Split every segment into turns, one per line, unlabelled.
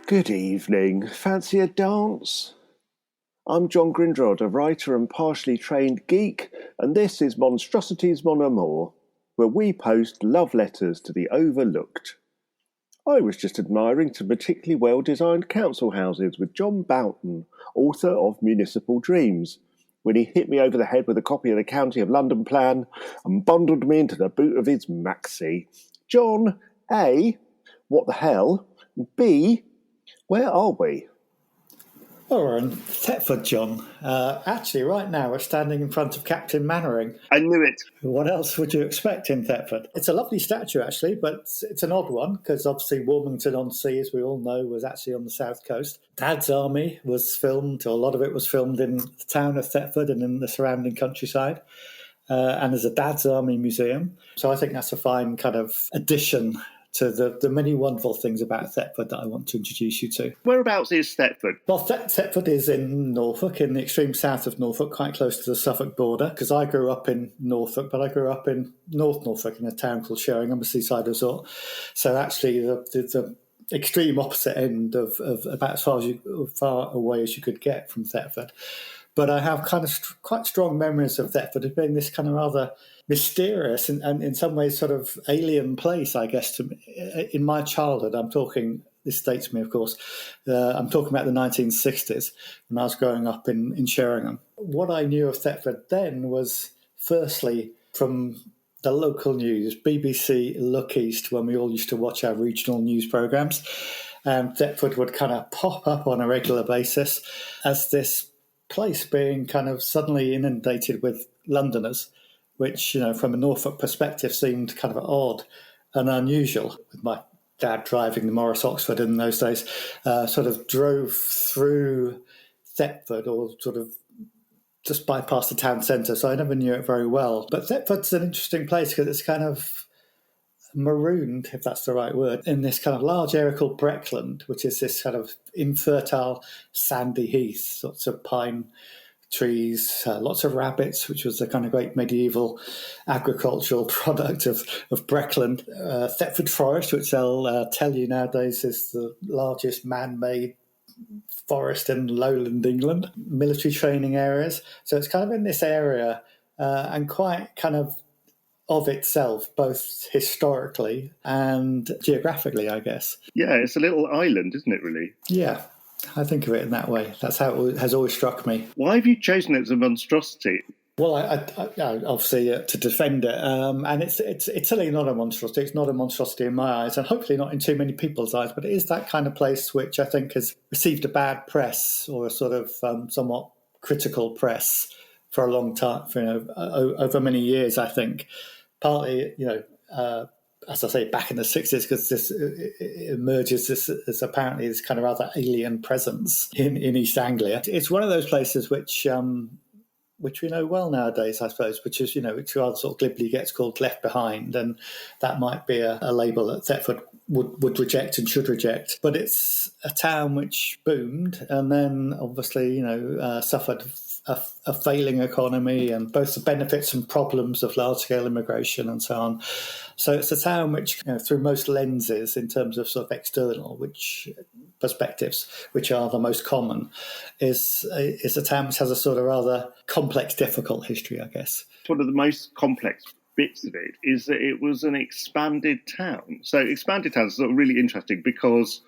Good evening. Fancy a dance? I'm John Grindrod, a writer and partially trained geek, and this is Monstrosities, Mon Amour, where we post love letters to the overlooked. I was just admiring some particularly well-designed council houses with John Boughton, author of Municipal Dreams, when he hit me over the head with a copy of the County of London plan and bundled me into the boot of his maxi. John, A, what the hell? B, where are we?
Oh, we're in Thetford, John. Actually, right now we're standing in front of Captain Mannering.
I knew it.
What else would you expect in Thetford? It's a lovely statue, actually, but it's an odd one because obviously Warmington-on-Sea, as we all know, was actually on the south coast. Dad's Army was filmed, or a lot of it was filmed in the town of Thetford and in the surrounding countryside. And there's a Dad's Army museum. So I think that's a fine kind of addition to the many wonderful things about Thetford that I want to introduce you to.
Whereabouts is Thetford?
Well, Thetford is in Norfolk, in the extreme south of Norfolk, quite close to the Suffolk border, because I grew up in Norfolk, but I grew up in North Norfolk in a town called Sheringham, a seaside resort. So actually the extreme opposite end of about as far away as you could get from Thetford. But I have kind of quite strong memories of Thetford as being this kind of rather mysterious and in some ways sort of alien place, I guess, to me. In my childhood. I'm talking, this dates me, of course, I'm talking about the 1960s when I was growing up in Sheringham. What I knew of Thetford then was, firstly, from the local news, BBC Look East, when we all used to watch our regional news programmes. Thetford would kind of pop up on a regular basis as this place being kind of suddenly inundated with Londoners, which, you know, from a Norfolk perspective seemed kind of odd and unusual. With my dad driving the Morris Oxford in those days, sort of drove through Thetford or sort of just bypassed the town centre, so I never knew it very well. But Thetford's an interesting place because it's kind of marooned, if that's the right word, in this kind of large area called Breckland, which is this kind of infertile sandy heath, lots of pine trees, lots of rabbits, which was the kind of great medieval agricultural product of Breckland. Thetford Forest, which they'll tell you nowadays is the largest man-made forest in lowland England. Military training areas. So it's kind of in this area and quite kind of itself, both historically and geographically, I guess.
Yeah, it's a little island, isn't it, really?
Yeah, I think of it in that way. That's how it has always struck me.
Why have you chosen it as a monstrosity?
Well, I obviously to defend it, and it's certainly not a monstrosity. It's not a monstrosity in my eyes, and hopefully not in too many people's eyes. But it is that kind of place which I think has received a bad press or a sort of somewhat critical press for a long time, over many years, I think. Partly, as I say, back in the 60s, because this it emerges as apparently this kind of rather alien presence in East Anglia. It's one of those places which we know well nowadays, I suppose, which is, which rather sort of glibly gets called left behind, and that might be a label that Thetford would reject and should reject. But it's a town which boomed and then obviously, suffered a failing economy and both the benefits and problems of large-scale immigration and so on. So it's a town which, through most lenses in terms of sort of external, which perspectives, which are the most common, is a town which has a sort of rather complex, difficult history, I guess.
One of the most complex bits of it is that it was an expanded town. So expanded towns are sort of really interesting because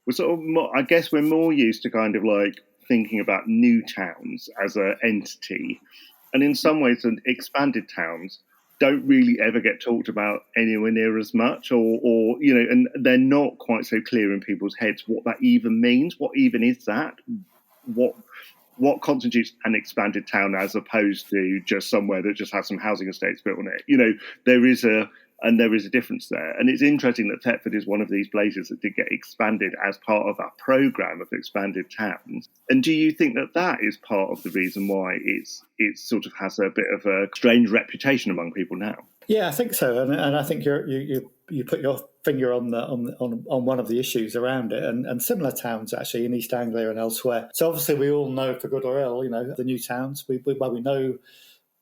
we're sort of I guess we're more used to kind of like thinking about new towns as an entity. And in some ways, expanded towns don't really ever get talked about anywhere near as much or and they're not quite so clear in people's heads what that even means. What even is that? What constitutes an expanded town as opposed to just somewhere that just has some housing estates built on it? There is a difference there. And it's interesting that Thetford is one of these places that did get expanded as part of that programme of expanded towns. And do you think that is part of the reason why it sort of has a bit of a strange reputation among people now?
Yeah, I think so. And I think you put your finger on one of the issues around it, and similar towns actually in East Anglia and elsewhere. So obviously we all know, for good or ill, the new towns. We know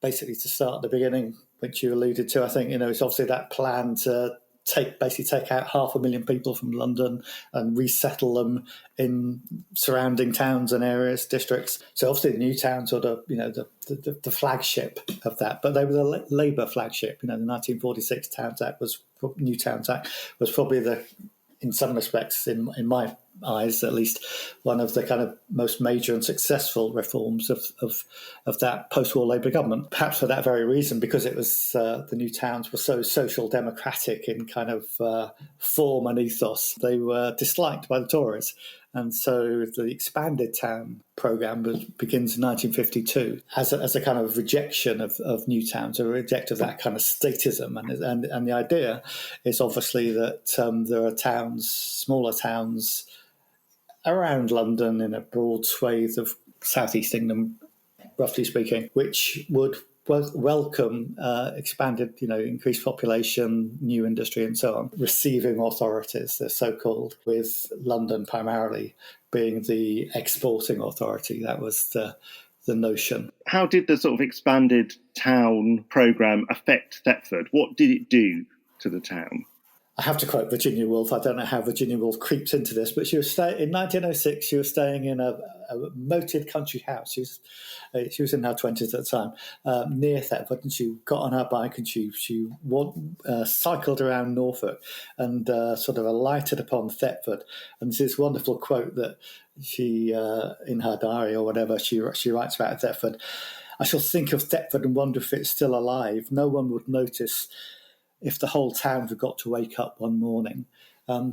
basically to start at the beginning, which you alluded to. I think it's obviously that plan to take out 500,000 people from London and resettle them in surrounding towns and areas, districts. So obviously the new towns are the flagship of that, but they were the Labour flagship. The 1946 New Towns Act was probably in some respects, in my eyes at least, one of the kind of most major and successful reforms of that post-war Labour government. Perhaps for that very reason, because it was the new towns were so social democratic in kind of form and ethos, they were disliked by the Tories. And so the expanded town programme begins in 1952 as a kind of rejection of new towns, a rejection of that kind of statism. And the idea is obviously that there are smaller towns around London in a broad swathe of southeast England, roughly speaking, which would welcome expanded, increased population, new industry and so on, receiving authorities, they're so-called, with London primarily being the exporting authority. That was the notion.
How did the sort of expanded town programme affect Thetford? What did it do to the town?
I have to quote Virginia Woolf. I don't know how Virginia Woolf creeps into this, but in 1906, she was staying in a moated country house. She was in her 20s at the time, near Thetford, and she got on her bike and she cycled around Norfolk and sort of alighted upon Thetford. And this wonderful quote that she, in her diary or whatever, she writes about Thetford. I shall think of Thetford and wonder if it's still alive. No one would notice if the whole town had got to wake up one morning.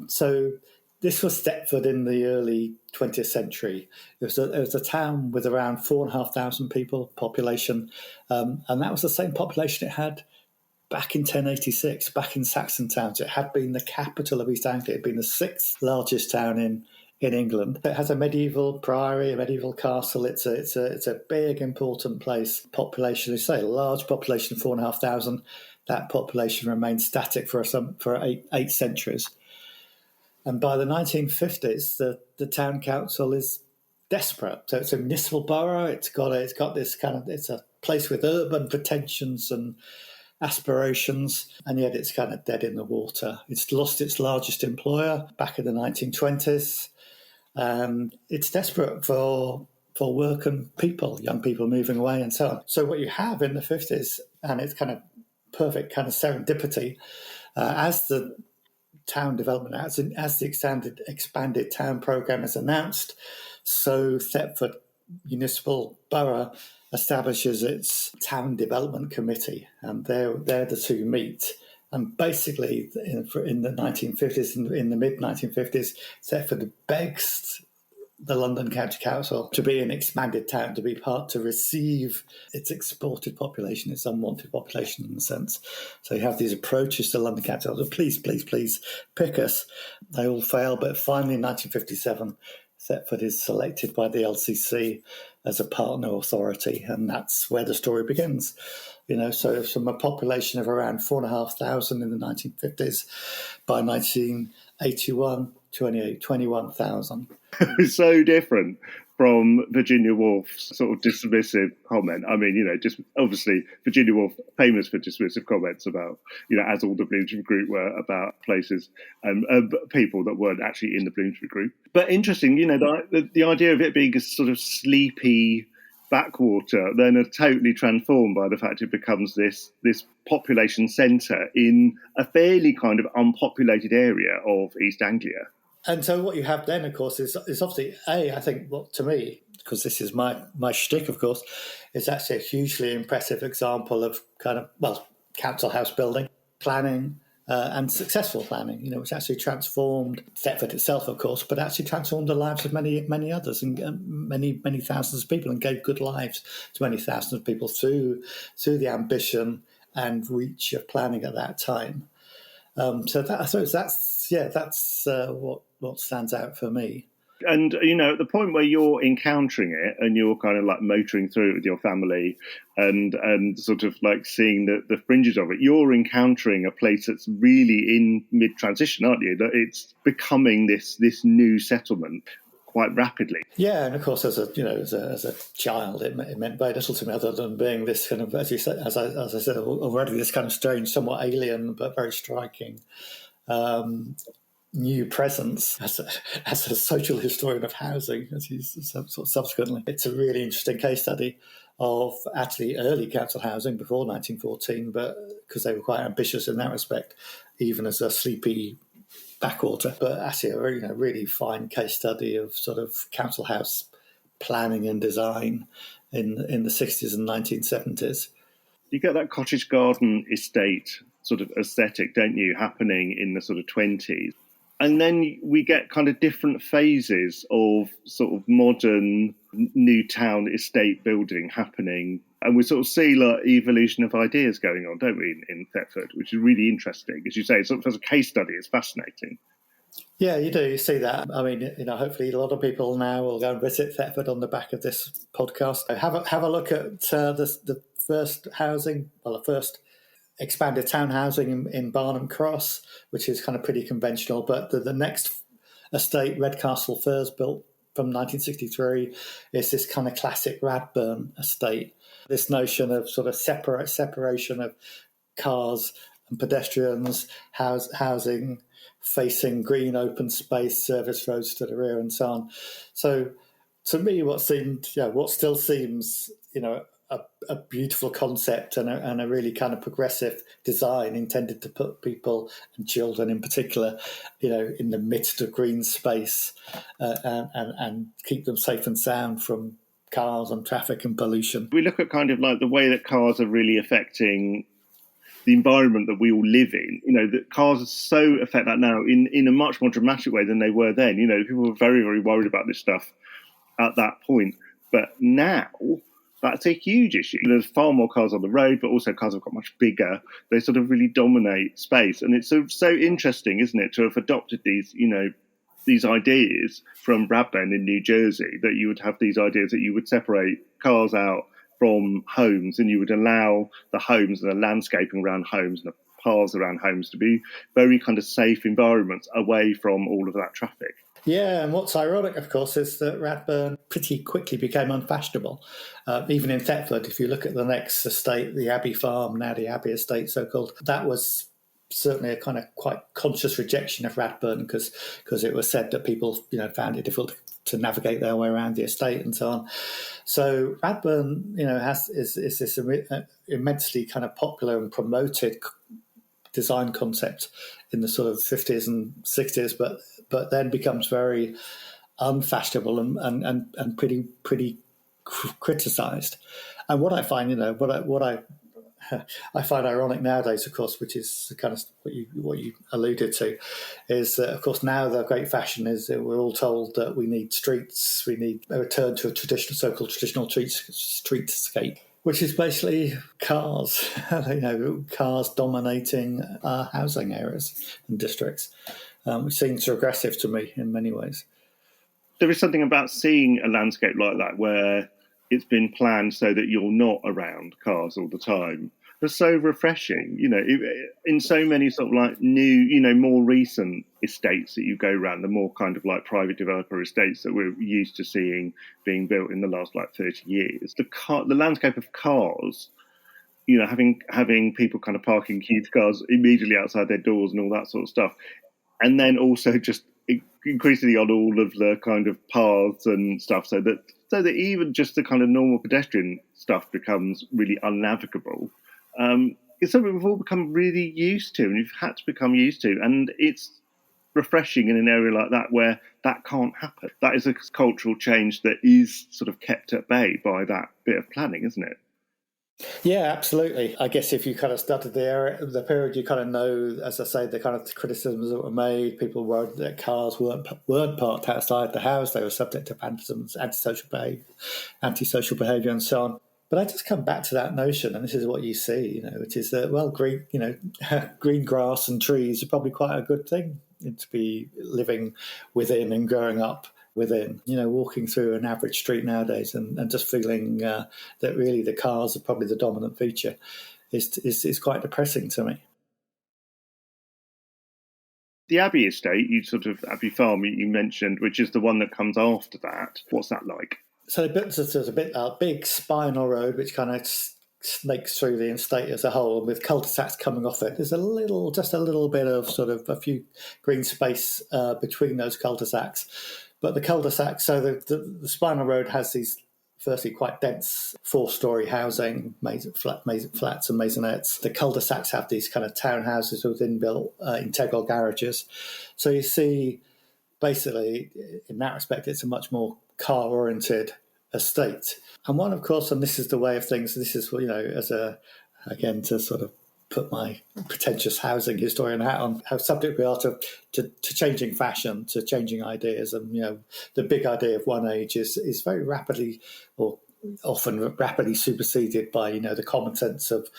So this was Thetford in the early 20th century. It was a town with around 4,500 people population, and that was the same population it had back in 1086, back in Saxon towns. It had been the capital of East Anglia. It had been the sixth largest town in England. It has a medieval priory, a medieval castle. It's a big, important place. Population, as I say, a large population of 4,500. That population remained static for eight centuries. And by the 1950s, the town council is desperate. So it's a municipal borough. It's got this kind of, it's a place with urban pretensions and aspirations, and yet it's kind of dead in the water. It's lost its largest employer back in the 1920s. It's desperate for work and people, young people moving away and so on. So what you have in the 50s, and it's kind of perfect kind of serendipity, as the town development, as the expanded town programme is announced, so Thetford Municipal Borough establishes its town development committee, and they're the two meet. And basically, in the 1950s, in the mid-1950s, Thetford begs the London County Council to be an expanded town, to receive its exported population, its unwanted population in a sense. So you have these approaches to London County Council, please pick us. They all fail, but finally in 1957, Thetford is selected by the LCC as a partner authority, and that's where the story begins. So from a population of around 4,500 in the 1950s, by 1981, 21,000.
It's so different from Virginia Woolf's sort of dismissive comment. I mean, just obviously Virginia Woolf famous for dismissive comments about, as all the Bloomsbury Group were, about places and people that weren't actually in the Bloomsbury Group. But interesting, the idea of it being a sort of sleepy backwater then are totally transformed by the fact it becomes this population centre in a fairly kind of unpopulated area of East Anglia.
And so what you have then, of course, is obviously, I think, what to me, because this is my shtick, of course, is actually a hugely impressive example of kind of, council house building, planning, and successful planning, which actually transformed Thetford itself, of course, but actually transformed the lives of many, many others and many, many thousands of people, and gave good lives to many thousands of people through the ambition and reach of planning at that time. So I suppose that's what stands out for me.
And, at the point where you're encountering it and you're kind of like motoring through it with your family and sort of like seeing the fringes of it, you're encountering a place that's really in mid-transition, aren't you? That it's becoming this new settlement quite rapidly.
Yeah, and of course, as a child, it meant very little to me other than being this kind of, as you said, as I said already, this kind of strange, somewhat alien but very striking new presence as a social historian of housing, as he's sort of subsequently. It's a really interesting case study of actually early council housing before 1914, but because they were quite ambitious in that respect, even as a sleepy backwater. But actually a really fine case study of sort of council house planning and design in the 60s and 1970s.
You get that cottage garden estate sort of aesthetic, don't you, happening in the sort of 20s. And then we get kind of different phases of sort of modern new town estate building happening. And we sort of see like evolution of ideas going on, don't we, in Thetford, which is really interesting. As you say, sort of as a case study, it's fascinating.
Yeah, you do. You see that. I mean, hopefully a lot of people now will go and visit Thetford on the back of this podcast. Have a look at the first housing, the first expanded town housing in Barnham Cross, which is kind of pretty conventional. But the next estate, Redcastle Firs, built from 1963, is this kind of classic Radburn estate. This notion of sort of separation of cars and pedestrians, housing facing green open space, service roads to the rear, and so on. So, to me, what still seems, a beautiful concept and a really kind of progressive design intended to put people and children in particular, in the midst of green space and keep them safe and sound from cars and traffic and pollution.
We look at kind of like the way that cars are really affecting the environment that we all live in. That cars so affect that now in a much more dramatic way than they were then. People were very, very worried about this stuff at that point. But now that's a huge issue. There's far more cars on the road, but also cars have got much bigger. They sort of really dominate space. And it's so interesting, isn't it, to have adopted these ideas from Radburn in New Jersey, that you would have these ideas that you would separate cars out from homes, and you would allow the homes and the landscaping around homes and the paths around homes to be very kind of safe environments away from all of that traffic.
Yeah, and what's ironic, of course, is that Radburn pretty quickly became unfashionable. Even in Thetford, if you look at the next estate, the Abbey Farm, now the Abbey Estate, so-called, that was certainly a kind of quite conscious rejection of Radburn because it was said that people, found it difficult to navigate their way around the estate and so on. So Radburn, is this immensely kind of popular and promoted design concept in the sort of 50s and 60s, but then becomes very unfashionable and pretty criticised. And what I find, I find ironic nowadays, of course, which is kind of what you alluded to, is that, of course, now the great fashion is that we're all told that we need streets, we need a return to a so-called traditional streetscape, which is basically cars, cars dominating our housing areas and districts, which seems regressive to me in many ways.
There is something about seeing a landscape like that where it's been planned so that you're not around cars all the time. It's so refreshing, in so many sort of like new, more recent estates that you go around, the more kind of like private developer estates that we're used to seeing being built in the last like 30 years. The landscape of cars, having people kind of parking huge cars immediately outside their doors and all that sort of stuff. And then also just increasingly on all of the kind of paths and stuff so that even just the kind of normal pedestrian stuff becomes really unnavigable. It's something we've all become really used to, and we've had to become used to. And it's refreshing in an area like that where that can't happen. That is a cultural change that is sort of kept at bay by that bit of planning, isn't it?
Yeah, absolutely. I guess if you kind of studied the period, you kind of know, as I say, the kind of criticisms that were made. People worried that cars weren't parked outside the house; they were subject to vandalism, antisocial behaviour, and so on. But I just come back to that notion, and this is what you see, which is that, green grass and trees are probably quite a good thing to be living within and growing up within. Walking through an average street nowadays and just feeling that really the cars are probably the dominant feature is quite depressing to me.
The Abbey estate, you sort of Abbey Farm, you mentioned, which is the one that comes after that. What's that like?
So they built a big spinal road which kind of snakes through the estate as a whole, with cul-de-sacs coming off it. There's just a little bit of sort of a few green space between those cul-de-sacs. But the cul-de-sac, so the spinal road has these, firstly, quite dense 4-storey housing, flats and maisonettes. The cul-de-sacs have these kind of townhouses with inbuilt integral garages. So you see, basically, in that respect, it's a much more car-oriented estate. And one, of course, and this is the way of things, this is, again, to sort of put my pretentious housing historian hat on, how subject we are to changing fashion, to changing ideas. And, the big idea of one age is very rapidly, or often rapidly, superseded by, the common sense of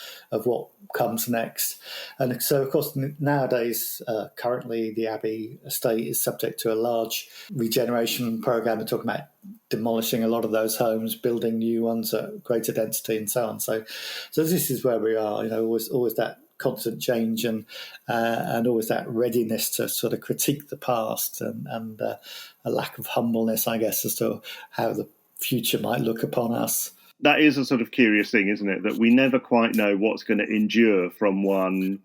what comes next. And so, of course, nowadays, currently, the Abbey estate is subject to a large regeneration programme. They're talking about demolishing a lot of those homes, building new ones at greater density and so on. So this is where we are, always that constant change and always that readiness to sort of critique the past and a lack of humbleness, I guess, as to how the future might look upon us.
That is a sort of curious thing, isn't it? That we never quite know what's going to endure from one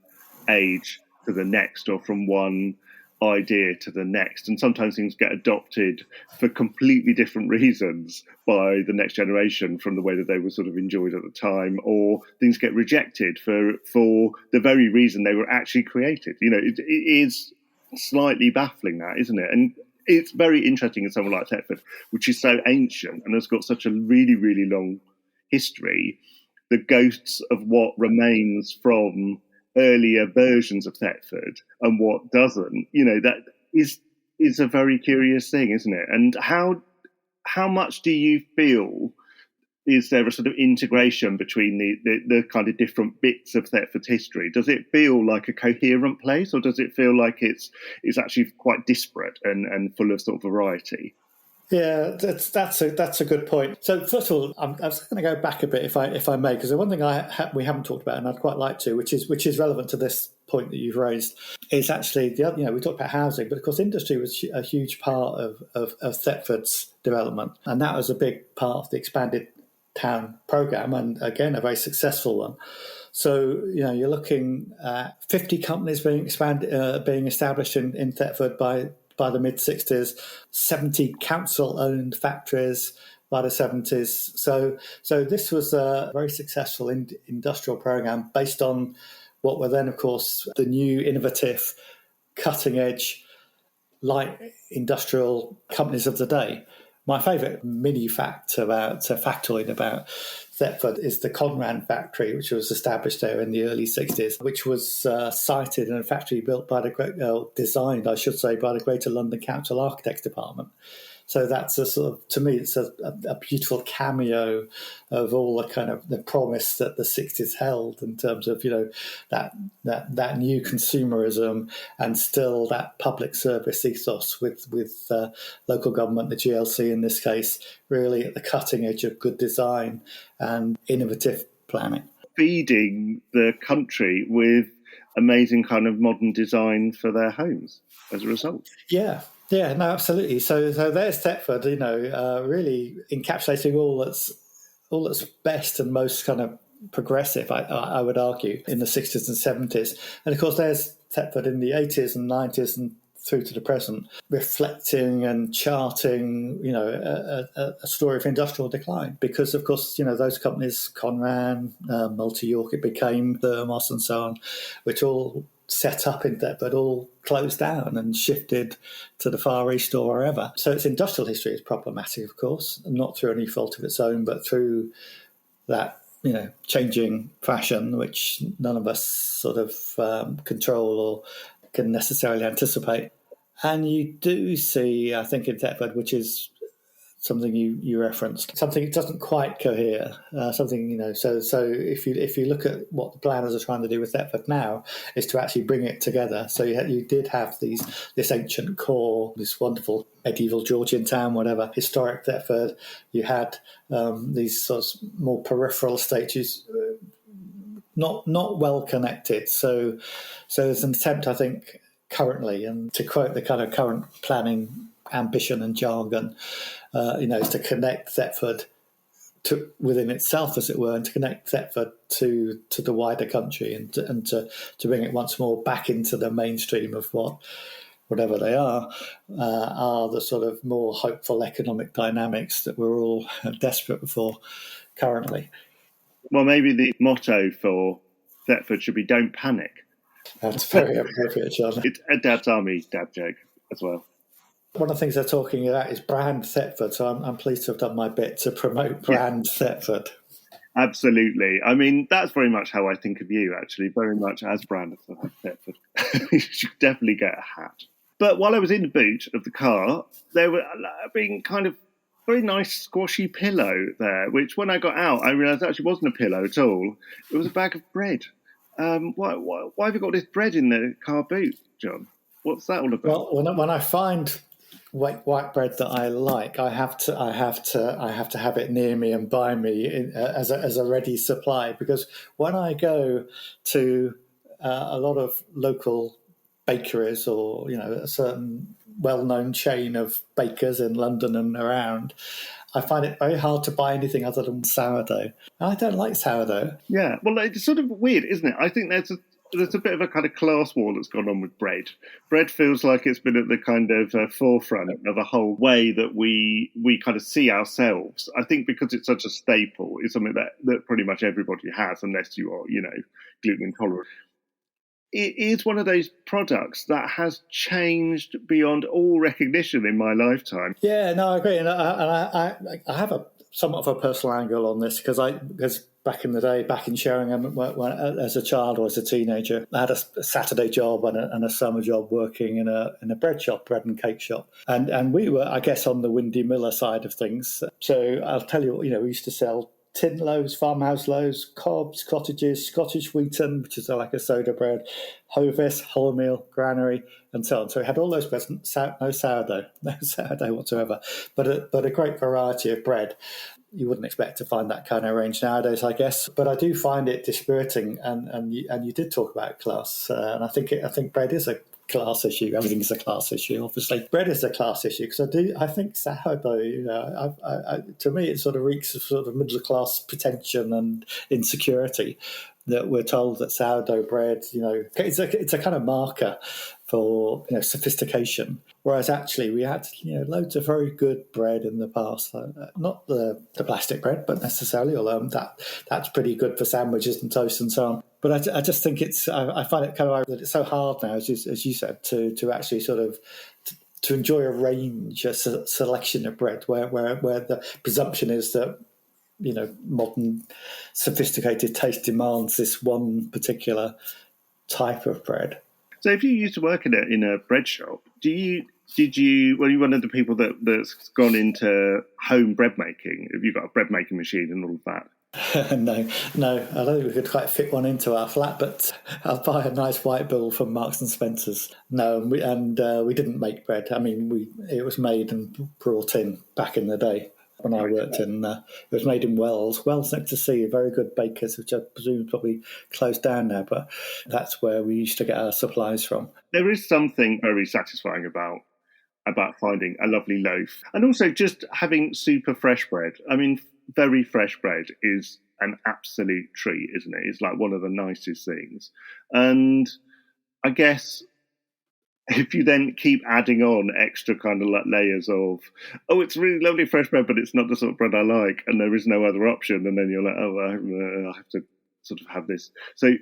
age to the next, or from one idea to the next. And sometimes things get adopted for completely different reasons by the next generation from the way that they were sort of enjoyed at the time, or things get rejected for the very reason they were actually created. It is slightly baffling, that, isn't it? And it's very interesting in someone like Thetford, which is so ancient and has got such a really, really long history. The ghosts of what remains from earlier versions of Thetford and what doesn't, that is a very curious thing, isn't it? And how much do you feel, is there a sort of integration between the kind of different bits of Thetford's history? Does it feel like a coherent place, or does it feel like it's actually quite disparate and full of sort of variety?
Yeah, that's a good point. So first of all, I was going to go back a bit, if I may, because the one thing we haven't talked about, and I'd quite like to, which is relevant to this point that you've raised, is actually we talked about housing, but of course industry was a huge part of Thetford's development, and that was a big part of the expanded town programme, and again a very successful one. So you're looking at 50 companies being established in Thetford by the mid-60s, 70 council-owned factories by the 70s. So this was a very successful industrial programme based on what were then, of course, the new, innovative, cutting-edge, light industrial companies of the day. My favourite mini factoid about Thetford is the Conran factory, which was established there in the early 60s, which was sited in a factory built designed, I should say, by the Greater London Council Architects Department. So that's a sort of, to me, it's a beautiful cameo of all the kind of the promise that the 60s held in terms of, that new consumerism and still that public service ethos with local government, the GLC in this case, really at the cutting edge of good design and innovative planning. Feeding
the country with amazing kind of modern design for their homes as a result.
Yeah, no, absolutely. So there's Thetford, really encapsulating all that's best and most kind of progressive, I would argue, in the 60s and 70s. And of course, there's Thetford in the 80s and 90s and through to the present, reflecting and charting, a story of industrial decline. Because, of course, those companies, Conran, Multi-York, it became Thermos and so on, which all set up in Thetford, all closed down and shifted to the Far East or wherever. So its industrial history is problematic, of course, not through any fault of its own, but through that, changing fashion, which none of us sort of control or can necessarily anticipate. And you do see, I think, in Thetford, which is something you referenced, something that doesn't quite cohere. So if you look at what the planners are trying to do with Thetford now, is to actually bring it together. So you did have this ancient core, this wonderful medieval Georgian town, whatever, historic Thetford. You had these sort of more peripheral stages, not well connected. So there's an attempt, I think, currently. And to quote the kind of current planning ambition and jargon, is to connect Thetford to within itself, as it were, and to connect Thetford to the wider country, and to bring it once more back into the mainstream of whatever they are the sort of more hopeful economic dynamics that we're all desperate for currently.
Well, maybe the motto for Thetford should be "Don't panic."
That's very appropriate, John.
It's a Dad's Army dad joke as well.
One of the things they're talking about is brand Thetford, so I'm pleased to have done my bit to promote brand Thetford.
Absolutely. I mean, that's very much how I think of you, actually, very much as brand Thetford. You should definitely get a hat. But while I was in the boot of the car, there were being kind of very nice squashy pillow there, which when I got out, I realised actually wasn't a pillow at all. It was a bag of bread. Why have you got this bread in the car boot, John? What's that all about?
Well, when I find white bread that I like, I have to have it near me and by me as a ready supply, because when I go to a lot of local bakeries, or a certain well-known chain of bakers in London and around, I find it very hard to buy anything other than sourdough. And I don't like sourdough.
Yeah, well, it's sort of weird, isn't it? I think there's a bit of a kind of class war that's gone on with bread. Bread feels like it's been at the kind of forefront of a whole way that we kind of see ourselves. I think because it's such a staple, it's something that pretty much everybody has, unless you are, gluten intolerant. It is one of those products that has changed beyond all recognition in my lifetime.
Yeah, no, I agree. And I have a somewhat of a personal angle on this, because back in the day, back in Sheringham, as a child or as a teenager, I had a Saturday job and a summer job working in a bread and cake shop. And we were, I guess, on the Windy Miller side of things. So I'll tell you, we used to sell tin loaves, farmhouse loaves, cobs, cottages, Scottish wheaten, which is like a soda bread, hovis, wholemeal, granary, and so on. So we had all those breads, no sourdough whatsoever, but a great variety of bread. You wouldn't expect to find that kind of range nowadays, I guess. But I do find it dispiriting, and you did talk about class, and I think bread is a class issue. Everything is a class issue, obviously. Bread is a class issue, because I think sourdough, to me, it sort of reeks of sort of middle class pretension and insecurity, that we're told that sourdough bread, it's a kind of marker for sophistication. Whereas actually we had loads of very good bread in the past, not the plastic bread, but necessarily, although that's pretty good for sandwiches and toast and so on. But I just think I find it kind of that it's so hard now, as you said, to actually sort of to enjoy a range, a selection of bread, where the presumption is that modern sophisticated taste demands this one particular type of bread.
So if you used to work in a bread shop, were you one of the people that's gone into home bread making? Have you got a bread making machine and all of that?
No, I don't think we could quite fit one into our flat, but I'll buy a nice white bill from Marks and Spencer's. No, we didn't make bread. I mean, it was made and brought in back in the day. When I worked in, it was made in Wells next to sea, very good bakers, which I presume probably closed down now, but that's where we used to get our supplies from.
There is something very satisfying about finding a lovely loaf, and also just having super fresh bread. I mean, very fresh bread is an absolute treat, isn't it? It's like one of the nicest things. And I guess if you then keep adding on extra kind of like layers of, it's really lovely fresh bread, but it's not the sort of bread I like, and there is no other option, and then you're like, I have to sort of have this. So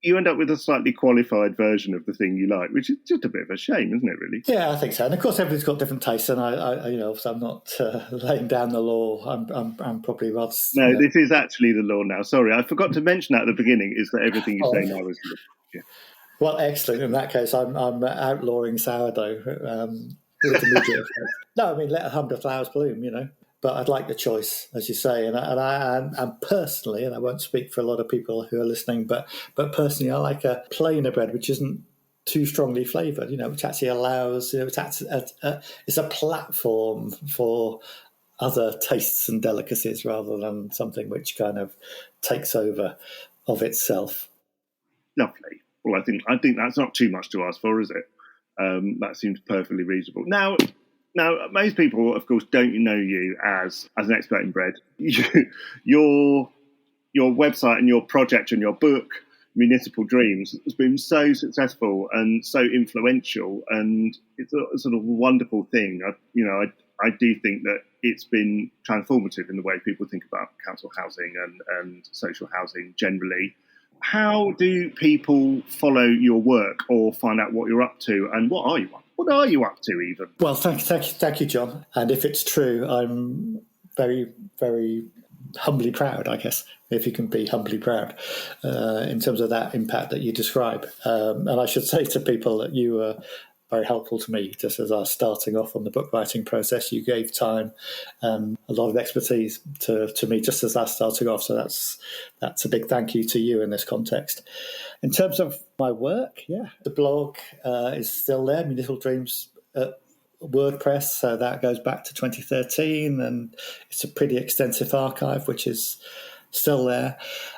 you end up with a slightly qualified version of the thing you like, which is just a bit of a shame, isn't it, really?
Yeah, I think so. And of course, everybody's got different tastes, and so I'm not laying down the law. I'm probably rather...
No, this is actually the law now. Sorry, I forgot to mention at the beginning, is that everything you say now is the law. Yeah.
Well, excellent. In that case, I'm outlawing sourdough with immediate effect. No, I mean, let 100 flowers bloom, But I'd like the choice, as you say, and personally, and I won't speak for a lot of people who are listening, but personally, I like a plainer bread which isn't too strongly flavoured, which actually allows, it's a platform for other tastes and delicacies rather than something which kind of takes over of itself.
Lovely. Well, I think that's not too much to ask for, is it? That seems perfectly reasonable. Now, most people, of course, don't know you as an expert in bread. Your website and your project and your book, Municipal Dreams, has been so successful and so influential, and it's a sort of wonderful thing. I do think that it's been transformative in the way people think about council housing and social housing generally. How do people follow your work or find out what you're up to, and what are you up to even?
Well, thank you, John. And if it's true, I'm very, very humbly proud, I guess, if you can be humbly proud in terms of that impact that you describe. And I should say to people that you were very helpful to me just as I was starting off on the book writing process. You gave time, a lot of expertise to me just as I was starting off. So that's a big thank you to you in this context. In terms of my work, the blog is still there, Municipal Dreams WordPress, so that goes back to 2013, and it's a pretty extensive archive which is still there.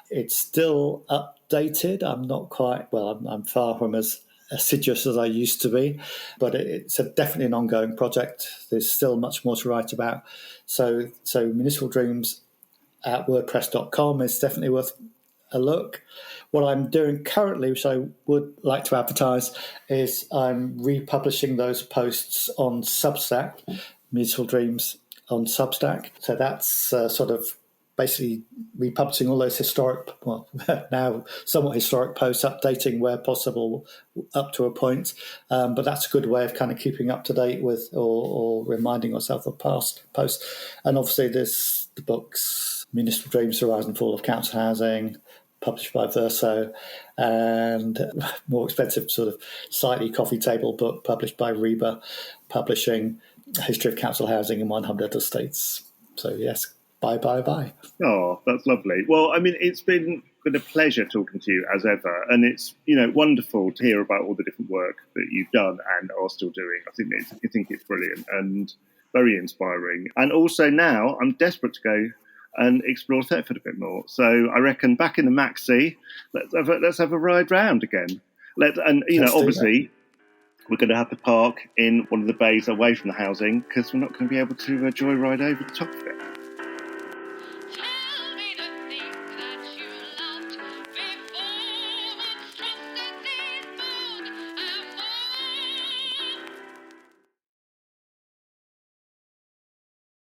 It's still updated. I'm far from as assiduous as I used to be, but it's definitely an ongoing project. There's still much more to write about. So Municipal Dreams at WordPress.com is definitely worth a look. What I'm doing currently, which I would like to advertise, is I'm republishing those posts on Substack, Municipal Dreams on Substack. So that's sort of basically republishing all those now somewhat historic posts, updating where possible up to a point. But that's a good way of kind of keeping up to date with or reminding yourself of past posts. And obviously there's the books, Municipal Dreams, The Rise and Fall of Council Housing, published by Verso, and more expensive sort of slightly coffee table book published by Reba Publishing, History of Council Housing in 100 Estates. So yes, bye.
Oh, that's lovely. Well, I mean, it's been a pleasure talking to you as ever, and it's wonderful to hear about all the different work that you've done and are still doing. I think it's brilliant and very inspiring. And also now I'm desperate to go and explore Thetford a bit more. So I reckon back in the Maxi, let's have a ride round again. Obviously, we're going to have to park in one of the bays away from the housing because we're not going to be able to joyride over the top of it.